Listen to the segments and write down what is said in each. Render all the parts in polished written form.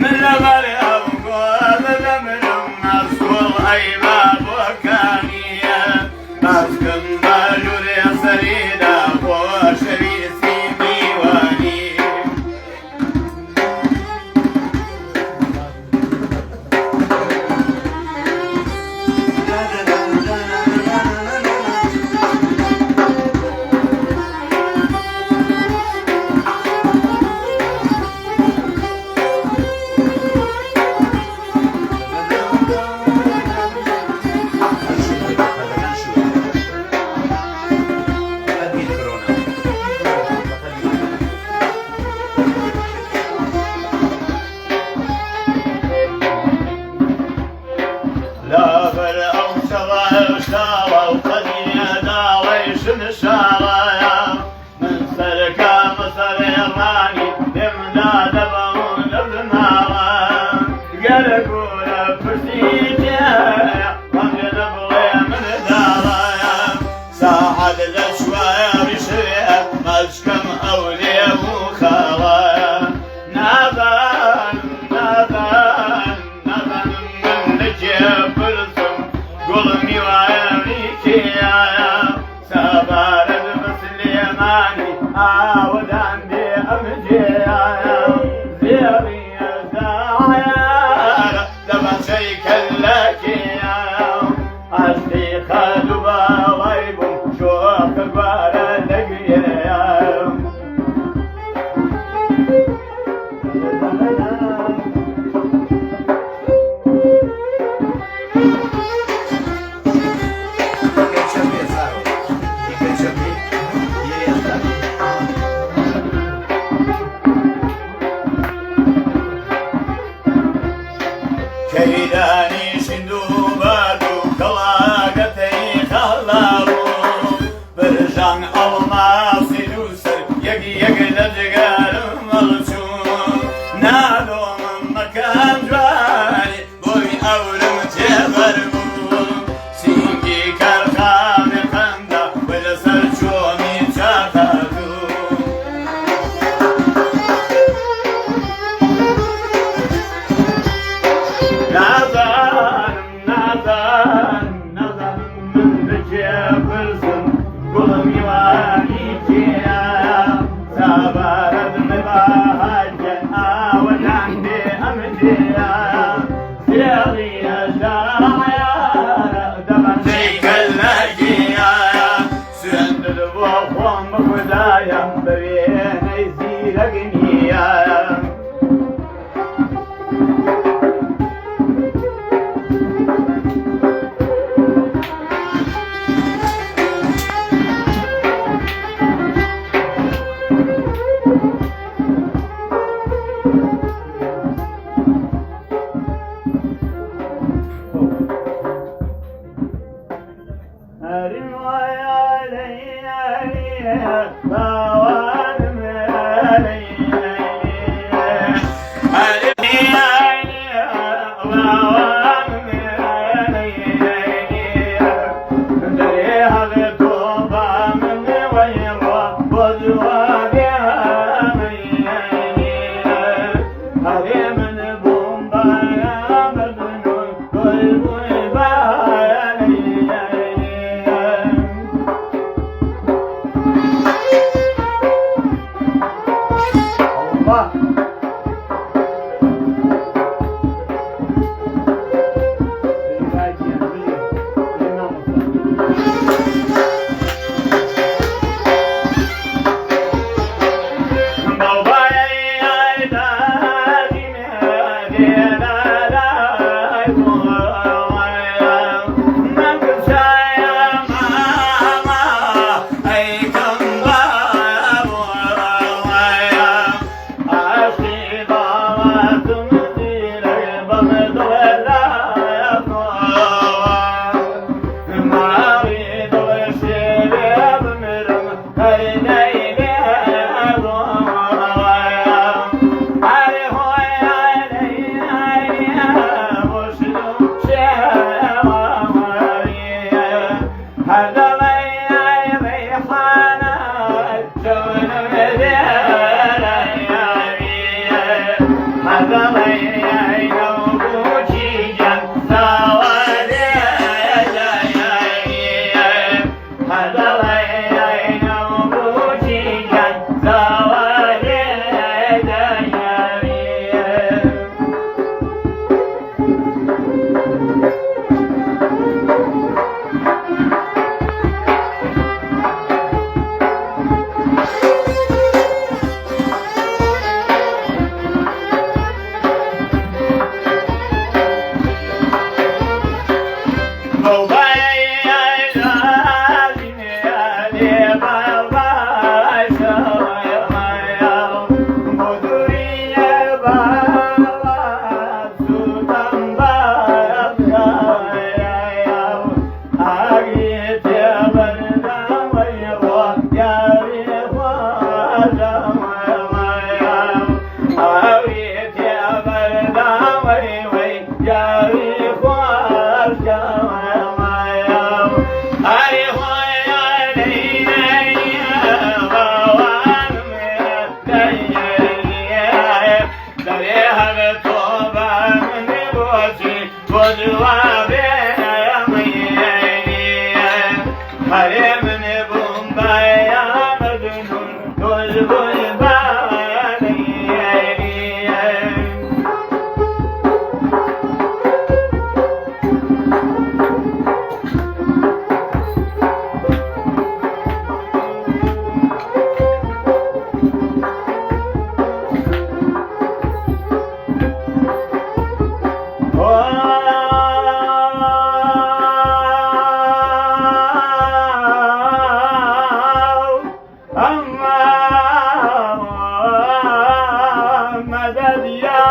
من لبالي أبقى من أسوال أي باب وكانية أسكن بالور يا سريدة وشريسي ديواني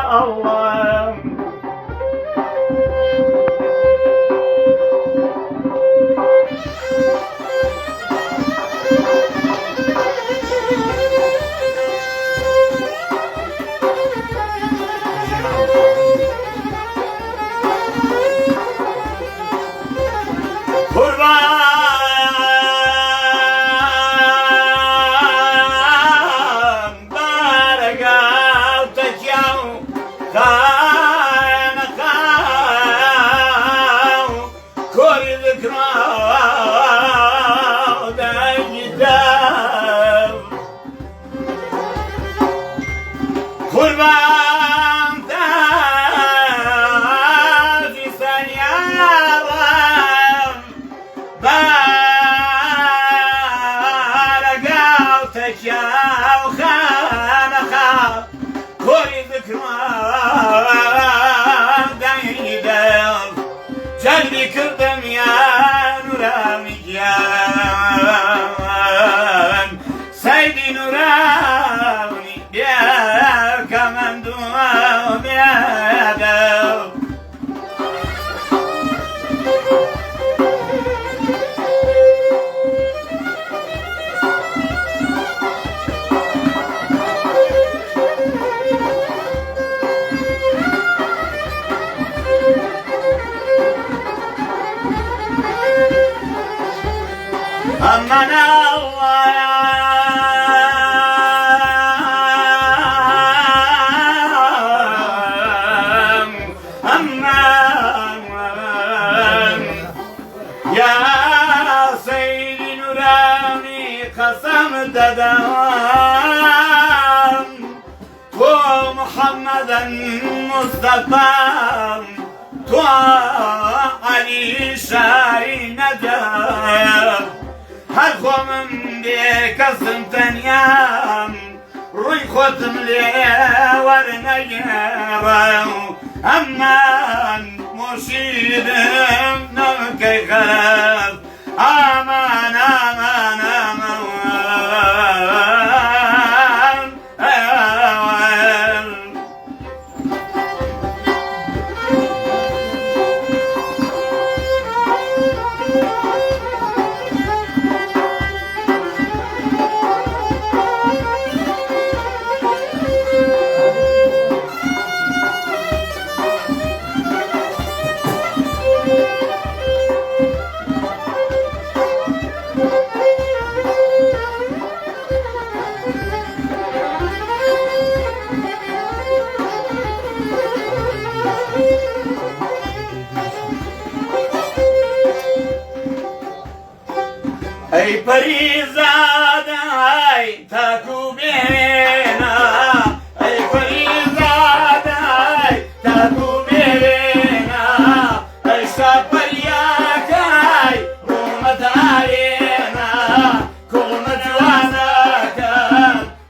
الله جلبي كردم يا نوراني جان سيدي نوراني يا كمان دوام يا دو أمان الله أمان يا سيدي نوراني قسم تدام تو محمدا مصطفى تو علي شاي نجاب هر خومم بکسم تنیام روی خودم لیور نگیرم امان مرشیدم نمکی خراب امان امان امان ای پریزاده ای تاکو بینا ای پریزاده ای تاکو بینا ای شاپریاک ای رومت آینا کلمت وانک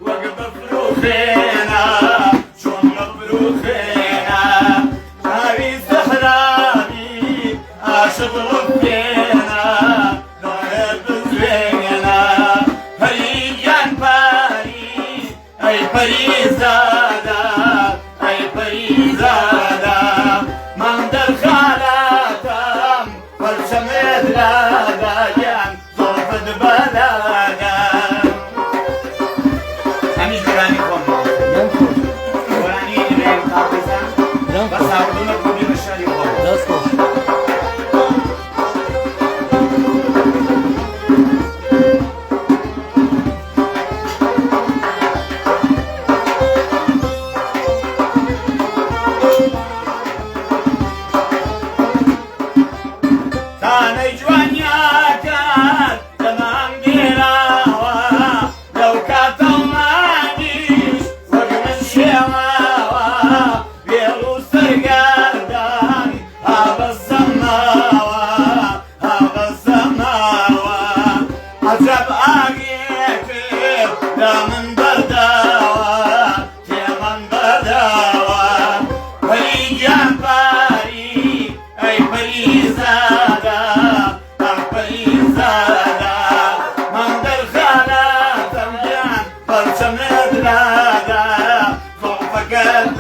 وقف فروخینا شون فروخینا هاوی سحرابی عاشق ربینا ای پریزاده ای پریزاده من در خالاتم پرچمت لادایم زلفت بلادم همیش برانی خون برانی ریم تابزم بس آوردون خوبی بشاری خون دست خوش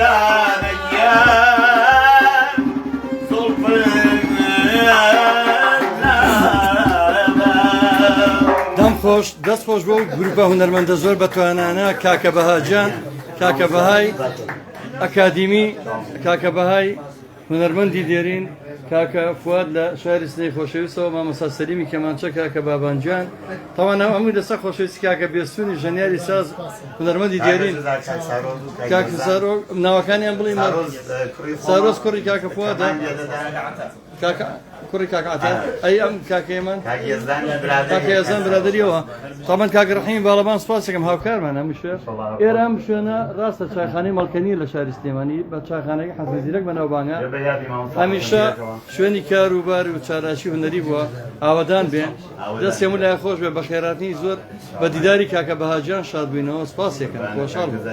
Some دەست خۆش بۆ گروپە هونەرمەندە زۆر بەتوانانە کاکە بەهاجان کاکە بەهای ئەکادیمی کاکە بەهای هونەرمەندی دێرین کاکە فواد لە شاری سنەی خۆشەویستەوە مامۆستا سەلیمی کەمانچە کاکە بابانجان تاوان هەمووی لەسەر خۆشەویستی کاکە بێستونی ژەنیاری ساز هونەرمەندی دێرین کاکە سارۆ ناوەکانیان بڵێ سارۆز کوڕی کاکە فوادە کاکە کوڕی کاکە عەتە ئەی ئەم کاکەیەمان کاکە یازان برادریەوە تاوان کاکە ڕەحیم باڵەبان سوپاس دەکەم هاوکارمان هەموو شوێن ئێرە ئەم شوێنە ڕاستە چایخانەی مەڵکەنی لە شاری سلێمانی بە چایخانەی حەسەن زیرەک بەناوبانگە هەمیشە شوێنی کار و بار و چاراشی هونەری بووە ئاوەدان بێن دەست هەموو لای خۆش بێ بە خێراتنی زۆر بە دیداری کاکە بەهاجان شاد بووینەوە سپاسێکم خۆشحاڵ بوو